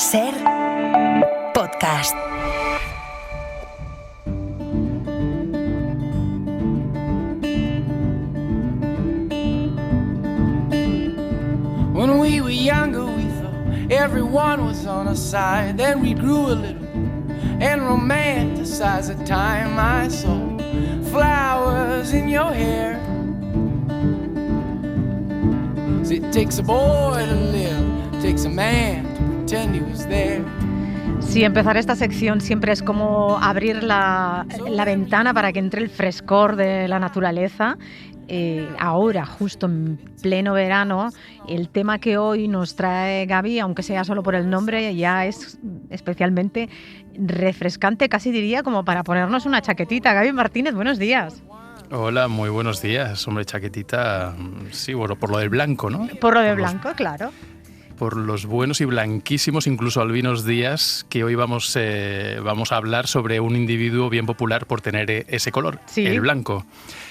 Ser podcast. When we were younger, we thought everyone was on our side. Then we grew a little and romanticized the time I saw flowers in your hair. So it takes a boy to live, it takes a man to pretend he was there. Sí, empezar esta sección siempre es como abrir la ventana para que entre el frescor de la naturaleza. Ahora, justo en pleno verano, el tema que hoy nos trae Gaby, aunque sea solo por el nombre, ya es especialmente refrescante, casi diría como para ponernos una chaquetita. Gaby Martínez, buenos días. Hola, muy buenos días. Hombre, chaquetita, sí, bueno, por lo del blanco, ¿no? Por lo de blanco, claro. Por los buenos y blanquísimos, incluso albinos días, que hoy vamos a hablar sobre un individuo bien popular por tener ese color, sí, el blanco.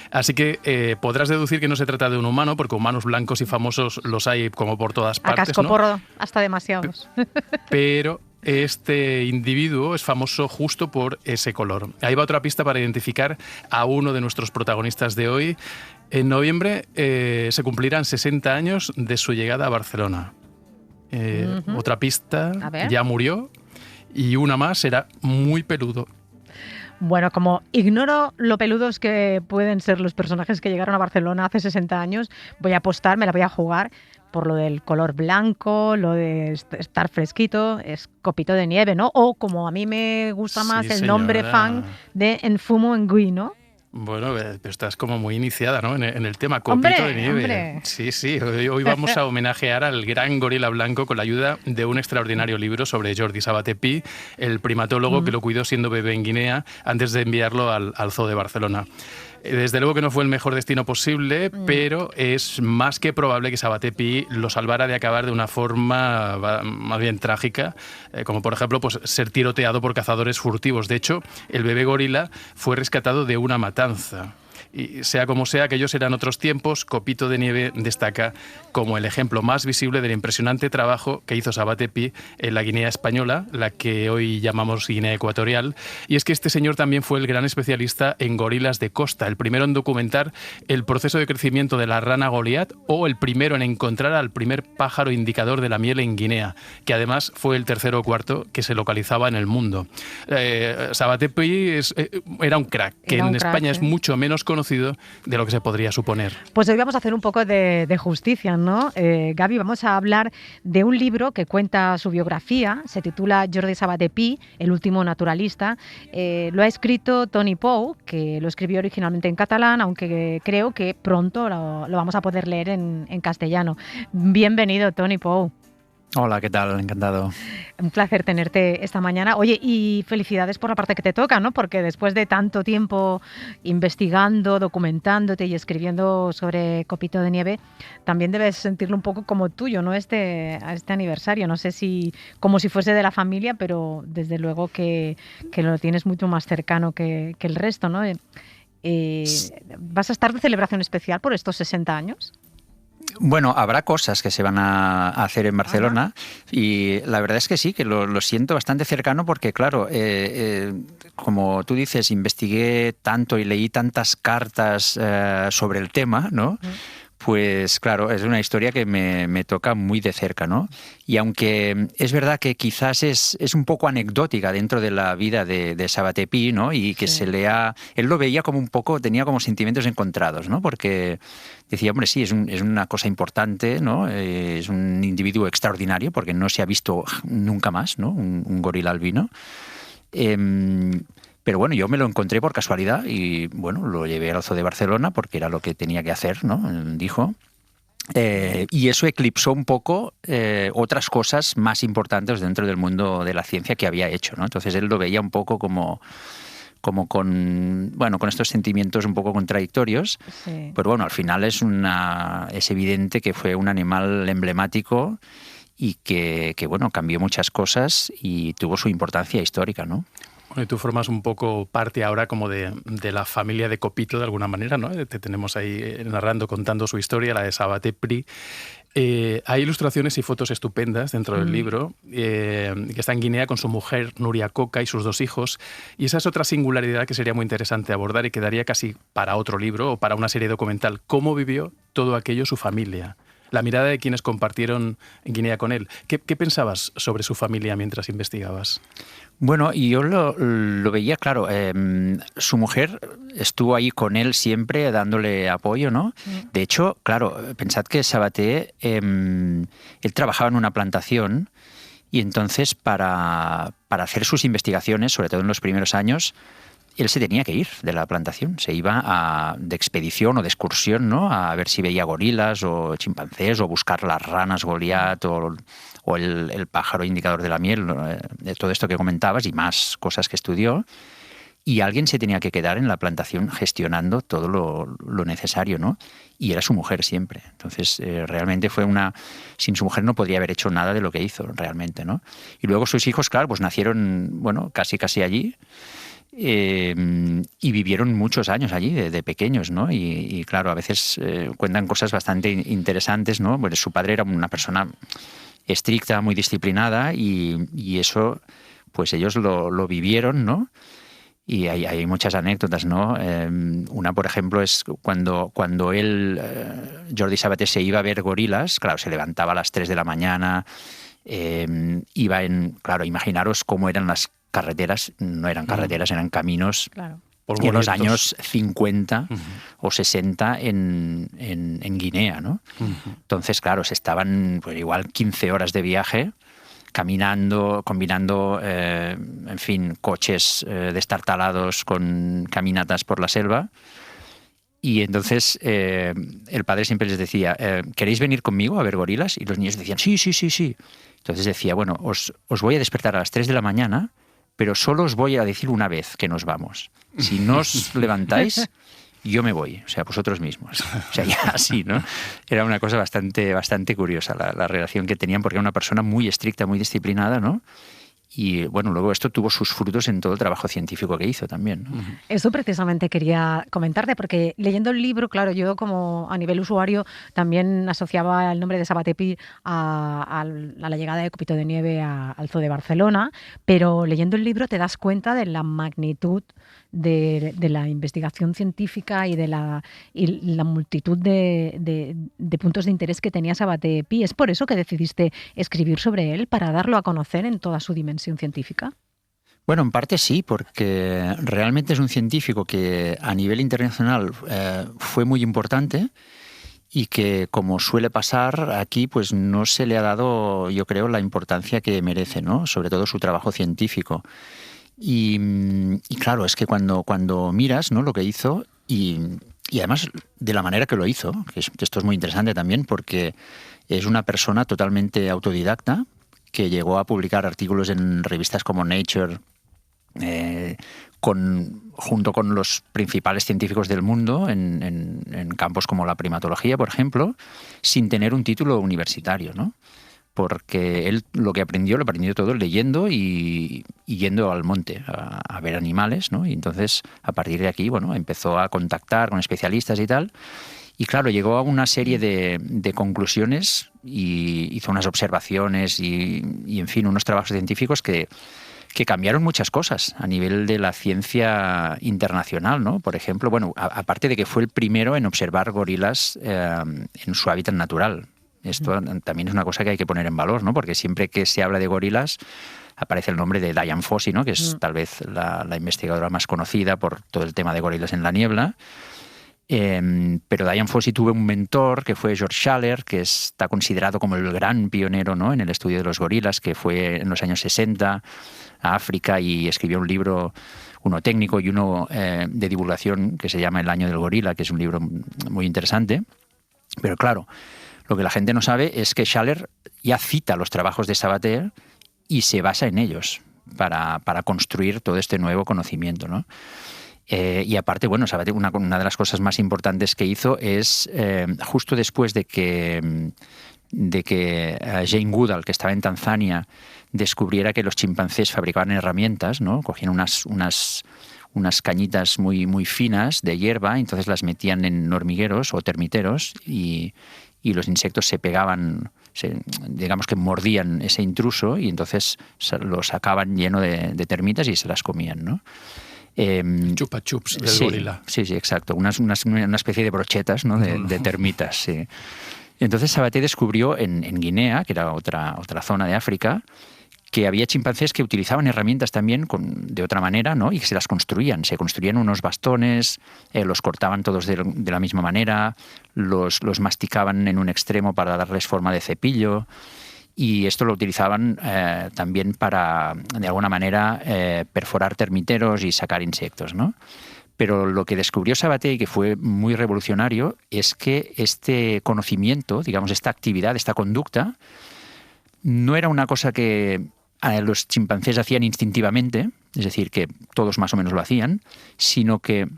Así que podrás deducir que no se trata de un humano, porque humanos blancos y famosos los hay como por todas partes, a cascoporro, ¿no? Hasta demasiados. Pero este individuo es famoso justo por ese color. Ahí va otra pista para identificar a uno de nuestros protagonistas de hoy. En noviembre se cumplirán 60 años de su llegada a Barcelona. Otra pista, ya murió, y una más, era muy peludo. Bueno, como ignoro lo peludos que pueden ser los personajes que llegaron a Barcelona hace 60 años, voy a apostar, me la voy a jugar por lo del color blanco, lo de estar fresquito, es copito de nieve, ¿no? O como a mí me gusta más, sí, el nombre fan de En Fumo Engui, ¿no? Bueno, pero estás como muy iniciada, ¿no? En el tema copito de nieve. Hombre. Sí. Hoy vamos a homenajear al gran gorila blanco con la ayuda de un extraordinario libro sobre Jordi Sabaté Pi, el primatólogo que lo cuidó siendo bebé en Guinea antes de enviarlo al Zoo de Barcelona. Desde luego que no fue el mejor destino posible, pero es más que probable que Sabaté Pi lo salvara de acabar de una forma más bien trágica, como por ejemplo pues, ser tiroteado por cazadores furtivos. De hecho, el bebé gorila fue rescatado de una matanza. Y sea como sea, aquellos eran otros tiempos, Copito de Nieve destaca como el ejemplo más visible del impresionante trabajo que hizo Sabaté Pi en la Guinea española, la que hoy llamamos Guinea Ecuatorial. Y es que este señor también fue el gran especialista en gorilas de costa, el primero en documentar el proceso de crecimiento de la rana Goliat o el primero en encontrar al primer pájaro indicador de la miel en Guinea, que además fue el tercero o cuarto que se localizaba en el mundo. Sabaté Pi era un crack, que en España es mucho menos conocido de lo que se podría suponer. Pues hoy vamos a hacer un poco de justicia, ¿no? Gaby, vamos a hablar de un libro que cuenta su biografía, se titula Jordi Sabaté Pi, el último naturalista. Lo ha escrito Tony Pou, que lo escribió originalmente en catalán, aunque creo que pronto lo vamos a poder leer en castellano. Bienvenido, Tony Pou. Hola, ¿qué tal? Encantado. Un placer tenerte esta mañana. Oye, y felicidades por la parte que te toca, ¿no? Porque después de tanto tiempo investigando, documentándote y escribiendo sobre Copito de Nieve, también debes sentirlo un poco como tuyo, ¿no? A este aniversario. No sé si como si fuese de la familia, pero desde luego que lo tienes mucho más cercano que el resto, ¿no? ¿Vas a estar de celebración especial por estos 60 años? Bueno, habrá cosas que se van a hacer en Barcelona y la verdad es que sí, que lo siento bastante cercano porque, claro, como tú dices, investigué tanto y leí tantas cartas sobre el tema, ¿no? Pues claro, es una historia que me toca muy de cerca, ¿no? Y aunque es verdad que quizás es un poco anecdótica dentro de la vida de Sabaté Pi, ¿no? Y que él lo veía como un poco, tenía como sentimientos encontrados, ¿no? Porque decía, hombre, sí, es una cosa importante, ¿no? Es un individuo extraordinario porque no se ha visto nunca más, ¿no? Un gorila albino. Pero bueno, yo me lo encontré por casualidad y bueno, lo llevé al Zoo de Barcelona porque era lo que tenía que hacer, ¿no? Dijo. Y eso eclipsó un poco otras cosas más importantes dentro del mundo de la ciencia que había hecho, ¿no? Entonces él lo veía un poco como con estos sentimientos un poco contradictorios. Sí. Pero bueno, al final es evidente que fue un animal emblemático y que bueno, cambió muchas cosas y tuvo su importancia histórica, ¿no? Bueno, y tú formas un poco parte ahora como de la familia de Copito, de alguna manera, ¿no? Te tenemos ahí narrando, contando su historia, la de Sabaté Pri. Hay ilustraciones y fotos estupendas dentro del libro, que está en Guinea con su mujer Nuria Coca y sus 2 hijos. Y esa es otra singularidad que sería muy interesante abordar y quedaría casi para otro libro o para una serie documental. ¿Cómo vivió todo aquello su familia? La mirada de quienes compartieron en Guinea con él. ¿Qué pensabas sobre su familia mientras investigabas? Bueno, y yo lo veía, claro, su mujer estuvo ahí con él siempre dándole apoyo, ¿no? De hecho, claro, pensad que Sabaté, él trabajaba en una plantación y entonces para hacer sus investigaciones, sobre todo en los primeros años, él se tenía que ir de la plantación, se iba de expedición o de excursión, ¿no? A ver si veía gorilas o chimpancés o buscar las ranas Goliat o el pájaro indicador de la miel, de todo esto que comentabas y más cosas que estudió. Y alguien se tenía que quedar en la plantación gestionando todo lo necesario, ¿no? Y era su mujer siempre. Entonces, realmente fue sin su mujer no podría haber hecho nada de lo que hizo, realmente, ¿no? Y luego sus hijos, claro, pues nacieron, bueno, casi allí. Y vivieron muchos años allí de pequeños, ¿no? Y claro, a veces cuentan cosas bastante interesantes, ¿no? Pues su padre era una persona estricta, muy disciplinada y eso, pues ellos lo vivieron, ¿no? Y hay muchas anécdotas, ¿no? Una, por ejemplo, es cuando él, Jordi Sabaté, se iba a ver gorilas, claro, se levantaba a las 3 de la mañana, iba claro, imaginaros cómo eran las carreteras, no eran carreteras, eran caminos, Claro. En los años 50 o 60 en Guinea, ¿no? Entonces, claro, se estaban pues, igual 15 horas de viaje caminando, combinando, en fin, coches destartalados con caminatas por la selva. Y entonces el padre siempre les decía, ¿queréis venir conmigo a ver gorilas? Y los niños decían, sí. Entonces decía, bueno, os voy a despertar a las 3 de la mañana, pero solo os voy a decir una vez que nos vamos. Si no os levantáis, yo me voy, o sea, vosotros mismos. O sea, ya así, ¿no? Era una cosa bastante curiosa la relación que tenían, porque era una persona muy estricta, muy disciplinada, ¿no? Y bueno, luego esto tuvo sus frutos en todo el trabajo científico que hizo también, ¿no? Eso precisamente quería comentarte, porque leyendo el libro, claro, yo como a nivel usuario también asociaba el nombre de Sabaté Pi a la llegada de Copito de Nieve al Zoo de Barcelona, pero leyendo el libro te das cuenta de la magnitud de la investigación científica y de la multitud de puntos de interés que tenía Sabaté Pi. ¿Es por eso que decidiste escribir sobre él, para darlo a conocer en toda su dimensión científica? Bueno, en parte sí, porque realmente es un científico que a nivel internacional fue muy importante y que, como suele pasar aquí, pues no se le ha dado, yo creo, la importancia que merece, ¿no? Sobre todo su trabajo científico. Y claro, es que cuando miras, ¿no?, lo que hizo y además de la manera que lo hizo, que esto es muy interesante también, porque es una persona totalmente autodidacta que llegó a publicar artículos en revistas como Nature, junto con los principales científicos del mundo en campos como la primatología, por ejemplo, sin tener un título universitario, ¿no? Porque él lo aprendió todo leyendo y yendo al monte a ver animales, ¿no? Y entonces, a partir de aquí, bueno, empezó a contactar con especialistas y tal. Y claro, llegó a una serie de conclusiones y hizo unas observaciones y, en fin, unos trabajos científicos que cambiaron muchas cosas a nivel de la ciencia internacional, ¿no? Por ejemplo, bueno, aparte de que fue el primero en observar gorilas en su hábitat natural. Esto también es una cosa que hay que poner en valor, ¿no? Porque siempre que se habla de gorilas aparece el nombre de Dian Fossey, ¿no? Que es tal vez la investigadora más conocida por todo el tema de gorilas en la niebla. Pero Dian Fossey tuvo un mentor que fue George Schaller, que está considerado como el gran pionero, ¿no?, en el estudio de los gorilas, que fue en los años 60 a África y escribió un libro, uno técnico y uno de divulgación, que se llama El año del gorila, que es un libro muy interesante. Pero claro, lo que la gente no sabe es que Schaller ya cita los trabajos de Sabaté y se basa en ellos para construir todo este nuevo conocimiento, ¿no? Y aparte, bueno, Sabaté, una de las cosas más importantes que hizo es, justo después de que Jane Goodall, que estaba en Tanzania, descubriera que los chimpancés fabricaban herramientas, ¿no? Cogían unas cañitas muy, muy finas de hierba, entonces las metían en hormigueros o termiteros y los insectos se pegaban, digamos que mordían ese intruso y entonces lo sacaban lleno de termitas y se las comían, ¿no? Chupa chups del gorila. Sí, exacto. Una especie de brochetas, ¿no? de termitas, sí. Entonces Sabaté descubrió en Guinea, que era otra zona de África, que había chimpancés que utilizaban herramientas también de otra manera, ¿no? Y que se las construían. Se construían unos bastones, los cortaban todos de la misma manera, los masticaban en un extremo para darles forma de cepillo. Y esto lo utilizaban también para, de alguna manera, perforar termiteros y sacar insectos, ¿no? Pero lo que descubrió Sabaté y que fue muy revolucionario es que este conocimiento, digamos, esta actividad, esta conducta, no era una cosa que los chimpancés hacían instintivamente, es decir, que todos más o menos lo hacían, sino que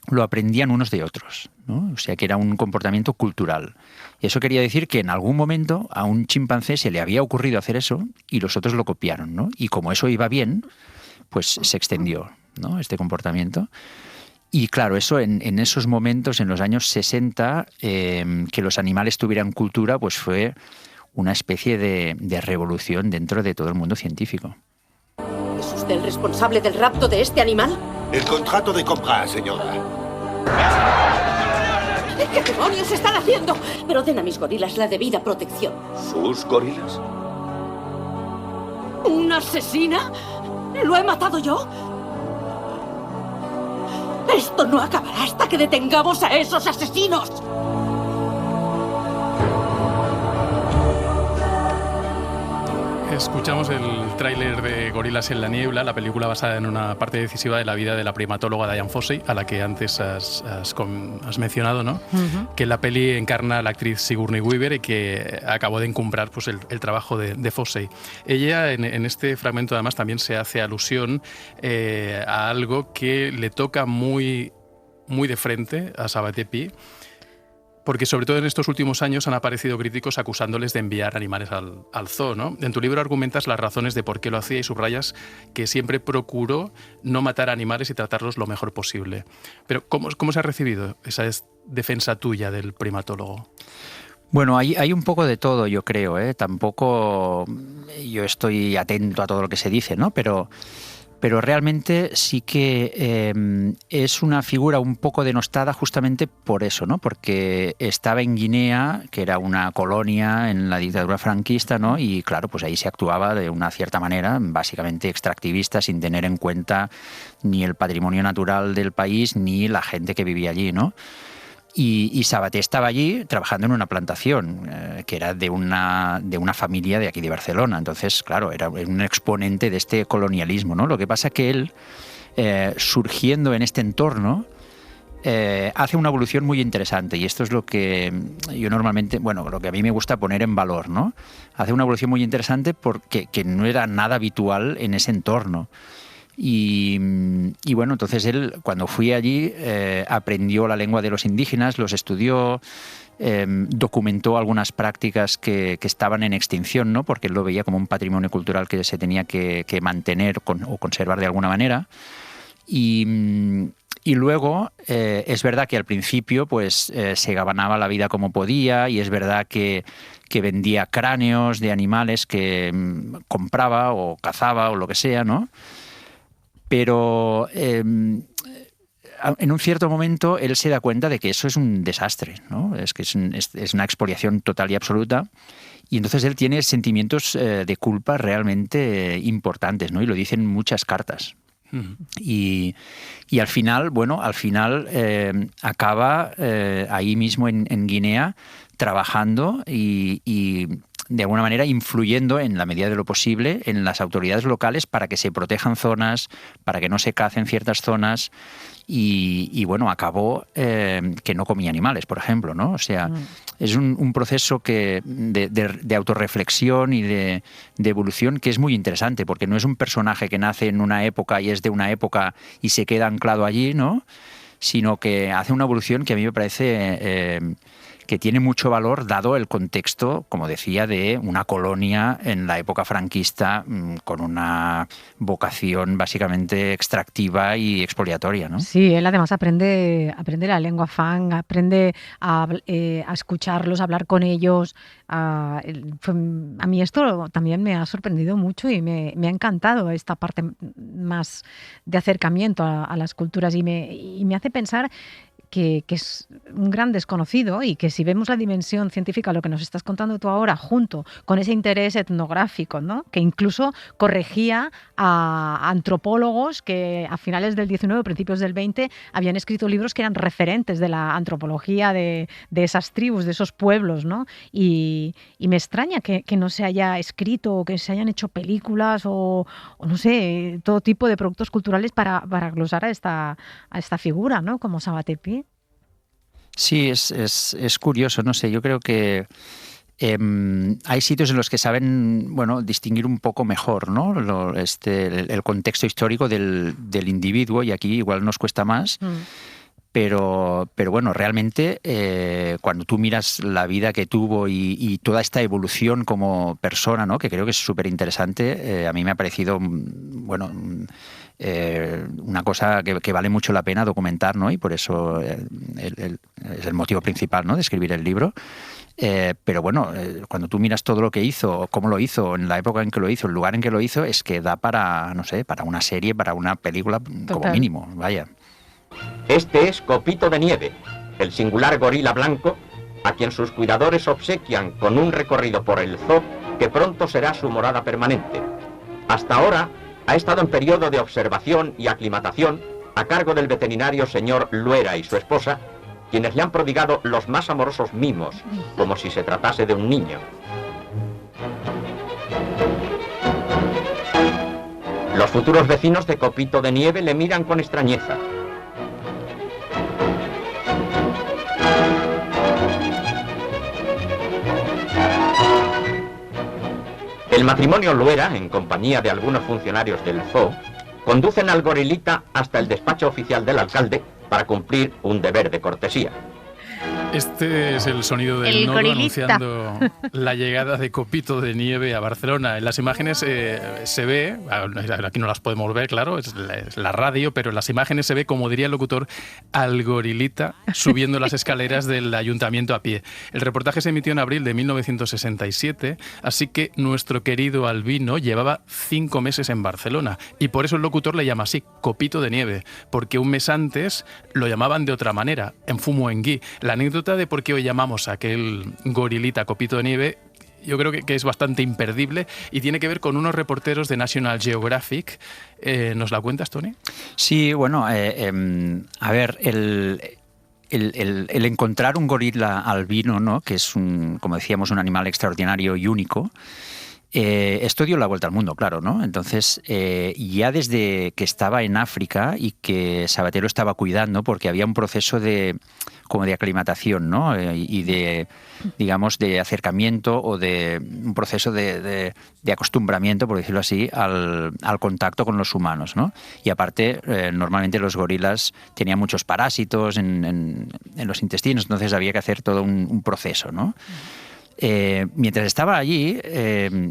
lo aprendían unos de otros, ¿no? O sea, que era un comportamiento cultural. Y eso quería decir que en algún momento a un chimpancé se le había ocurrido hacer eso y los otros lo copiaron, ¿no? Y como eso iba bien, pues se extendió, ¿no? Este comportamiento. Y claro, eso en esos momentos, en los años 60, que los animales tuvieran cultura, pues fue una especie de revolución dentro de todo el mundo científico. ¿Es usted el responsable del rapto de este animal? El contrato de compra, señora. ¿Qué demonios están haciendo? Pero den a mis gorilas la debida protección. ¿Sus gorilas? ¿Una asesina? ¿Lo he matado yo? Esto no acabará hasta que detengamos a esos asesinos. Escuchamos el tráiler de Gorilas en la niebla, la película basada en una parte decisiva de la vida de la primatóloga Diane Fossey, a la que antes has mencionado, ¿no? Uh-huh. Que en la peli encarna a la actriz Sigourney Weaver y que acabó de encumbrar pues, el trabajo de Fossey. Ella en este fragmento además también se hace alusión a algo que le toca muy, muy de frente a Sabaté Pi, porque sobre todo en estos últimos años han aparecido críticos acusándoles de enviar animales al zoo, ¿no? En tu libro argumentas las razones de por qué lo hacía y subrayas que siempre procuró no matar animales y tratarlos lo mejor posible. Pero ¿cómo se ha recibido esa defensa tuya del primatólogo? Bueno, hay un poco de todo, yo creo, ¿eh? Tampoco yo estoy atento a todo lo que se dice, ¿no? Pero realmente sí que es una figura un poco denostada justamente por eso, ¿no? Porque estaba en Guinea, que era una colonia en la dictadura franquista, ¿no? Y claro, pues ahí se actuaba de una cierta manera, básicamente extractivista, sin tener en cuenta ni el patrimonio natural del país ni la gente que vivía allí, ¿no? Y Sabaté estaba allí trabajando en una plantación que era de una familia de aquí de Barcelona. Entonces, claro, era un exponente de este colonialismo, ¿no? Lo que pasa que él, surgiendo en este entorno, hace una evolución muy interesante. Y esto es lo que yo normalmente, bueno, lo que a mí me gusta poner en valor, ¿no? Hace una evolución muy interesante porque que no era nada habitual en ese entorno. Y bueno, entonces él, cuando fui allí, aprendió la lengua de los indígenas, los estudió, documentó algunas prácticas que estaban en extinción, ¿no? Porque él lo veía como un patrimonio cultural que se tenía que mantener o conservar de alguna manera. Y luego, es verdad que al principio pues, se ganaba la vida como podía, y es verdad que vendía cráneos de animales que compraba o cazaba o lo que sea, ¿no? Pero en un cierto momento él se da cuenta de que eso es un desastre, ¿no? Es que es una expoliación total y absoluta, y entonces él tiene sentimientos de culpa realmente importantes, ¿no? Y lo dice en muchas cartas. Uh-huh. Y al final, acaba ahí mismo en Guinea trabajando y de alguna manera influyendo en la medida de lo posible en las autoridades locales para que se protejan zonas, para que no se cacen ciertas zonas, y bueno, acabó que no comía animales, por ejemplo, ¿no? O sea, es un proceso de autorreflexión y de evolución que es muy interesante, porque no es un personaje que nace en una época y es de una época y se queda anclado allí, ¿no? Sino que hace una evolución que a mí me parece que tiene mucho valor dado el contexto, como decía, de una colonia en la época franquista con una vocación básicamente extractiva y expoliatoria, ¿no? Sí, él además aprende la lengua fang, aprende a escucharlos, a hablar con ellos. A mí esto también me ha sorprendido mucho y me ha encantado esta parte más de acercamiento a las culturas y me hace pensar que es un gran desconocido y que si vemos la dimensión científica, lo que nos estás contando tú ahora, junto con ese interés etnográfico, ¿no? Que incluso corregía a antropólogos que a finales del 19, principios del 20, habían escrito libros que eran referentes de la antropología de esas tribus, de esos pueblos, ¿no? Y me extraña que no se haya escrito o que se hayan hecho películas o no sé, todo tipo de productos culturales para glosar a esta figura, ¿no? Como Sabaté Pi. Sí, es curioso, no sé, yo creo que hay sitios en los que saben, bueno, distinguir un poco mejor, ¿no? El contexto histórico del individuo, y aquí igual nos cuesta más. Pero bueno, realmente cuando tú miras la vida que tuvo y toda esta evolución como persona, ¿no? Que creo que es súper interesante, a mí me ha parecido, bueno, una cosa que vale mucho la pena documentar, ¿no? Y por eso es el motivo principal, ¿no? De escribir el libro. Pero bueno, cuando tú miras todo lo que hizo, cómo lo hizo, en la época en que lo hizo, el lugar en que lo hizo, es que da para, no sé, para una serie, para una película, como mínimo, vaya. Este es Copito de Nieve, el singular gorila blanco, a quien sus cuidadores obsequian con un recorrido por el zoo que pronto será su morada permanente. Hasta ahora ha estado en periodo de observación y aclimatación a cargo del veterinario señor Luera y su esposa, quienes le han prodigado los más amorosos mimos, como si se tratase de un niño. Los futuros vecinos de Copito de Nieve le miran con extrañeza. El matrimonio Luera, en compañía de algunos funcionarios del zoo, conducen al gorilita hasta el despacho oficial del alcalde para cumplir un deber de cortesía. Este es el sonido del nodo anunciando la llegada de Copito de Nieve a Barcelona. En las imágenes se ve, aquí no las podemos ver, claro, es la radio, pero en las imágenes se ve, como diría el locutor, al gorilita subiendo las escaleras del ayuntamiento a pie. El reportaje se emitió en abril de 1967, así que nuestro querido albino llevaba 5 meses en Barcelona y por eso el locutor le llama así, Copito de Nieve, porque un mes antes lo llamaban de otra manera, en Fumoengui. La anécdota de por qué hoy llamamos a aquel gorilita Copito de Nieve, yo creo que es bastante imperdible y tiene que ver con unos reporteros de National Geographic. ¿Nos la cuentas, Tony? Sí, bueno, a ver, el encontrar un gorila albino, ¿no? Que es, como decíamos, un animal extraordinario y único, esto dio la vuelta al mundo, claro, ¿no? Entonces, ya desde que estaba en África y que Sabaté lo estaba cuidando, porque había un proceso como de aclimatación, ¿no? Y de, digamos, de acercamiento o de un proceso de acostumbramiento, por decirlo así, al contacto con los humanos, ¿no? Y aparte, normalmente los gorilas tenían muchos parásitos en los intestinos, entonces había que hacer todo un proceso, ¿no? Mientras estaba allí,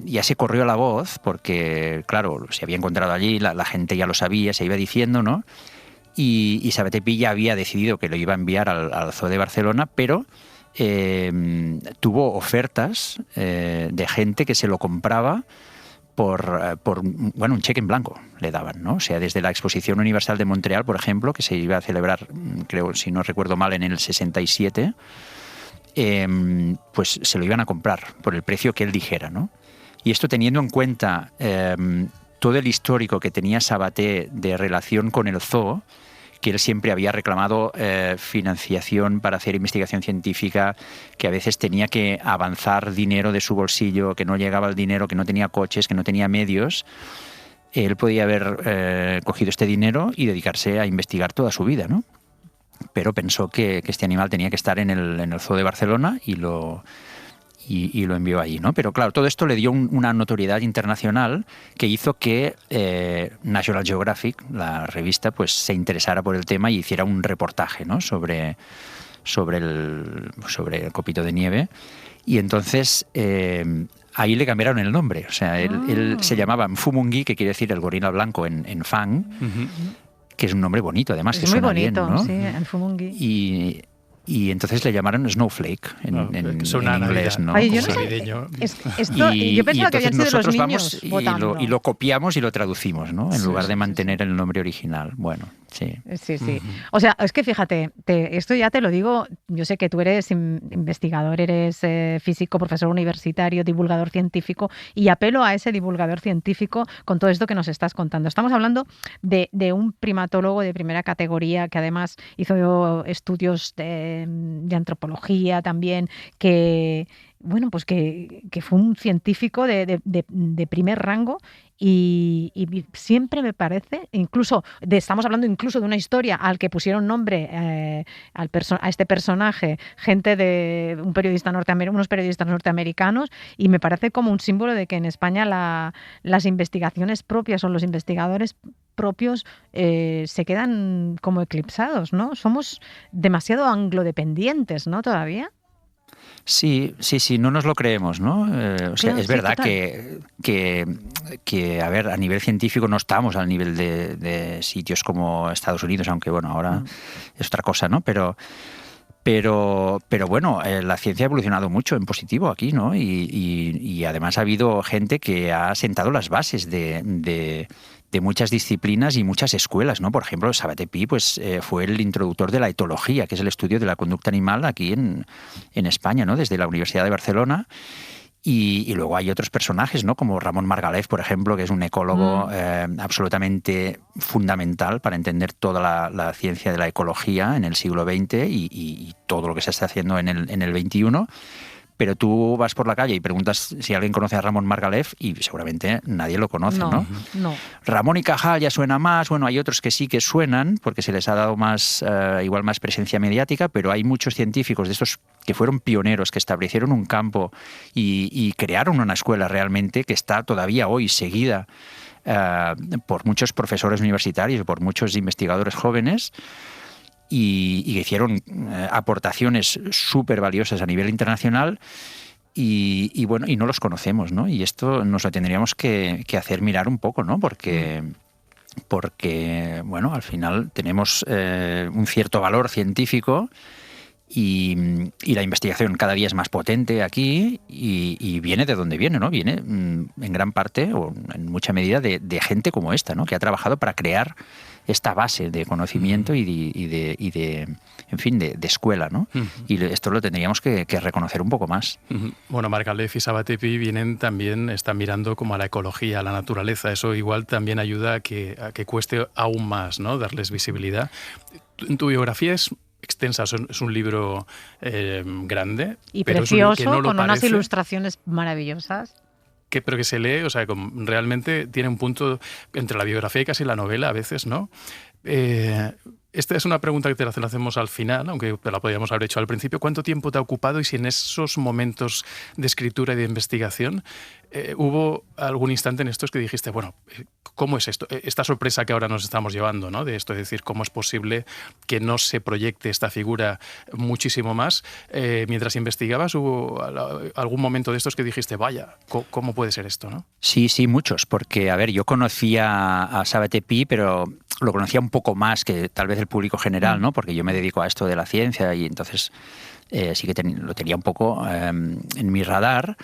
ya se corrió la voz, porque, claro, se había encontrado allí, la gente ya lo sabía, se iba diciendo, ¿no? Y Sabaté Pi ya había decidido que lo iba a enviar al Zoo de Barcelona, pero tuvo ofertas de gente que se lo compraba por bueno, un cheque en blanco le daban, ¿no? O sea, desde la Exposición Universal de Montreal, por ejemplo, que se iba a celebrar, creo, si no recuerdo mal, en el 67, pues se lo iban a comprar por el precio que él dijera, ¿no? Y esto teniendo en cuenta todo el histórico que tenía Sabaté de relación con el zoo, que él siempre había reclamado financiación para hacer investigación científica, que a veces tenía que avanzar dinero de su bolsillo, que no llegaba el dinero, que no tenía coches, que no tenía medios. Él podía haber cogido este dinero y dedicarse a investigar toda su vida, ¿no? Pero pensó que este animal tenía que estar en el Zoo de Barcelona y lo envió allí, ¿no? Pero claro, todo esto le dio una notoriedad internacional que hizo que National Geographic, la revista, pues se interesara por el tema y hiciera un reportaje, ¿no? sobre sobre el copito de nieve. Y entonces ahí le cambiaron el nombre. O sea, él se llamaba Mfumungi, que quiere decir el gorila blanco en Fang, que es un nombre bonito, además, es que muy suena bonito, bien, ¿no? sí, Mfumungi. Y entonces le llamaron Snowflake en inglés, ¿no? Ay, yo no sé, yo pensaba que habían sido los niños votando. Y lo copiamos y lo traducimos, ¿no? En lugar de mantener el nombre original. Bueno, sí. Sí. O sea, es que fíjate, esto ya te lo digo, yo sé que tú eres investigador, eres físico, profesor universitario, divulgador científico, y apelo a ese divulgador científico con todo esto que nos estás contando. Estamos hablando de un primatólogo de primera categoría que además hizo estudios de antropología también, que bueno, pues que fue un científico de primer rango y siempre me parece, estamos hablando incluso de una historia al que pusieron nombre a este personaje, gente de unos periodistas norteamericanos, y me parece como un símbolo de que en España las investigaciones propias o los investigadores propios se quedan como eclipsados, ¿no? Somos demasiado anglodependientes, ¿no? Todavía. Sí, no nos lo creemos, ¿no? O sea, es verdad que, a ver, a nivel científico no estamos al nivel de sitios como Estados Unidos, aunque bueno, ahora es otra cosa, ¿no? Pero bueno, la ciencia ha evolucionado mucho en positivo aquí, ¿no? Y además ha habido gente que ha sentado las bases de muchas disciplinas y muchas escuelas, ¿no? Por ejemplo, Sabaté-Pi pues, fue el introductor de la etología, que es el estudio de la conducta animal aquí en España, ¿no? Desde la Universidad de Barcelona. Y luego hay otros personajes, ¿no? Como Ramón Margalef, por ejemplo, que es un ecólogo absolutamente fundamental para entender toda la ciencia de la ecología en el siglo XX y todo lo que se está haciendo en el XXI. Pero tú vas por la calle y preguntas si alguien conoce a Ramón Margalef y seguramente nadie lo conoce, ¿no? Ramón y Cajal ya suena más, bueno, hay otros que sí que suenan porque se les ha dado más presencia mediática, pero hay muchos científicos de estos que fueron pioneros, que establecieron un campo y crearon una escuela realmente que está todavía hoy seguida por muchos profesores universitarios, por muchos investigadores jóvenes, y que hicieron aportaciones súper valiosas a nivel internacional y bueno, y no los conocemos, ¿no? Y esto nos lo tendríamos que hacer mirar un poco, ¿no? Porque bueno, al final tenemos un cierto valor científico y la investigación cada día es más potente aquí y viene de donde viene, ¿no? Viene en gran parte o en mucha medida de gente como esta, ¿no? Que ha trabajado para crear esta base de conocimiento y de escuela, ¿no? Y esto lo tendríamos que reconocer un poco más. Bueno, Margalef y Sabaté-Pi están mirando como a la ecología, a la naturaleza. Eso igual también ayuda a que cueste aún más, ¿no? Darles visibilidad. Tu biografía es extensa, es un libro grande. Y pero precioso, no con unas parece, ilustraciones maravillosas. pero que se lee, o sea, realmente tiene un punto entre la biografía y casi la novela a veces, ¿no? Esta es una pregunta que te la hacemos al final, aunque la podríamos haber hecho al principio. ¿Cuánto tiempo te ha ocupado y si en esos momentos de escritura y de investigación hubo algún instante en estos que dijiste, bueno, ¿cómo es esto? Esta sorpresa que ahora nos estamos llevando, ¿no? De esto, es decir, ¿cómo es posible que no se proyecte esta figura muchísimo más? Mientras investigabas, ¿hubo algún momento de estos que dijiste, vaya, ¿cómo puede ser esto, no? Sí, muchos, porque, a ver, yo conocía a Sabaté-Pi, pero lo conocía un poco más que tal vez el público general, ¿no? Porque yo me dedico a esto de la ciencia y entonces sí que lo tenía un poco en mi radar.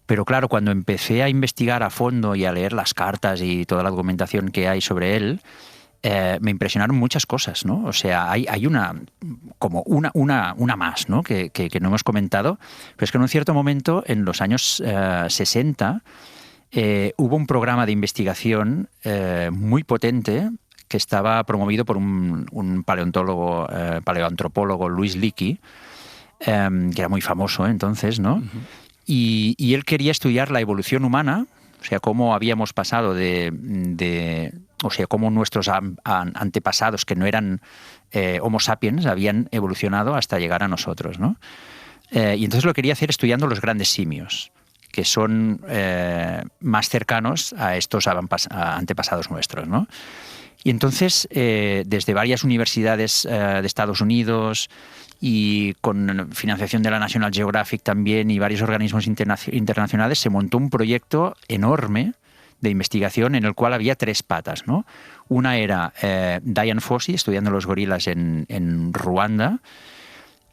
Pero claro, cuando empecé a investigar a fondo y a leer las cartas y toda la documentación que hay sobre él, me impresionaron muchas cosas, ¿no? O sea, hay una más, ¿no? Que no hemos comentado, pero es que en un cierto momento, en los años 60, hubo un programa de investigación muy potente que estaba promovido por un paleoantropólogo, Louis Leakey, que era muy famoso entonces, ¿no? Y él quería estudiar la evolución humana, o sea, cómo habíamos pasado o sea, cómo nuestros antepasados, que no eran Homo sapiens, habían evolucionado hasta llegar a nosotros, ¿no? Y entonces lo quería hacer estudiando los grandes simios, que son más cercanos a estos antepasados nuestros, ¿no? Y entonces, desde varias universidades de Estados Unidos y con financiación de la National Geographic también y varios organismos internacionales, se montó un proyecto enorme de investigación en el cual había 3 patas, ¿no? Una era Dian Fossey estudiando los gorilas en Ruanda.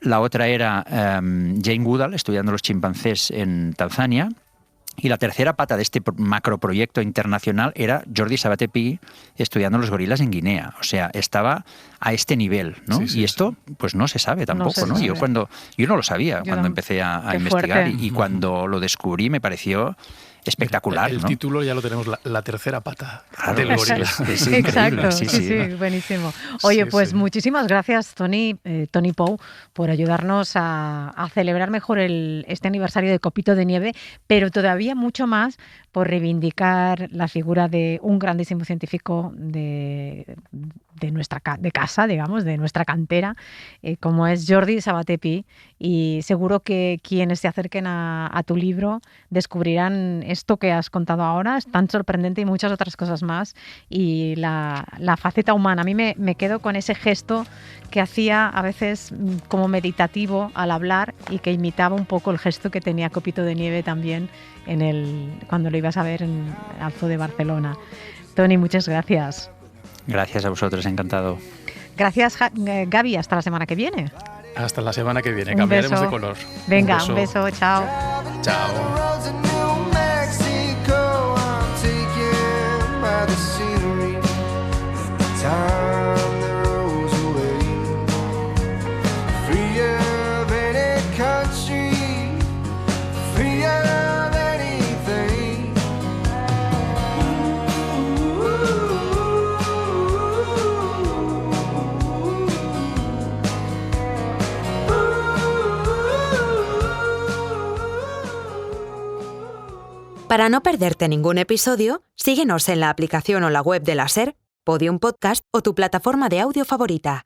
La otra era Jane Goodall estudiando los chimpancés en Tanzania. Y la tercera pata de este macroproyecto internacional era Jordi Sabaté-Pi estudiando los gorilas en Guinea. O sea, estaba a este nivel, ¿no? Sí, y esto, pues no se sabe tampoco, ¿no? Yo no lo sabía cuando empecé a investigar y cuando lo descubrí me pareció espectacular. El título ya lo tenemos, la tercera pata del es gorila. Es increíble. Exacto, Sí. buenísimo. Oye, Sí, pues sí. muchísimas gracias, Tony Pou, por ayudarnos a celebrar mejor este aniversario de Copito de Nieve, pero todavía mucho más por reivindicar la figura de un grandísimo científico de nuestra casa, digamos, de nuestra cantera, como es Jordi Sabaté-Pi, y seguro que quienes se acerquen a tu libro descubrirán esto que has contado ahora, es tan sorprendente y muchas otras cosas más, y la faceta humana. A mí me quedo con ese gesto que hacía a veces como meditativo al hablar y que imitaba un poco el gesto que tenía Copito de Nieve también cuando lo ibas a ver al Zoo de Barcelona. Tony, muchas gracias. Gracias a vosotros, encantado. Gracias, Gaby. Hasta la semana que viene. Hasta la semana que viene. Un Cambiaremos beso. de color. Venga, un beso. Chao. Chao. Para no perderte ningún episodio, síguenos en la aplicación o la web de la SER, Podium Podcast o tu plataforma de audio favorita.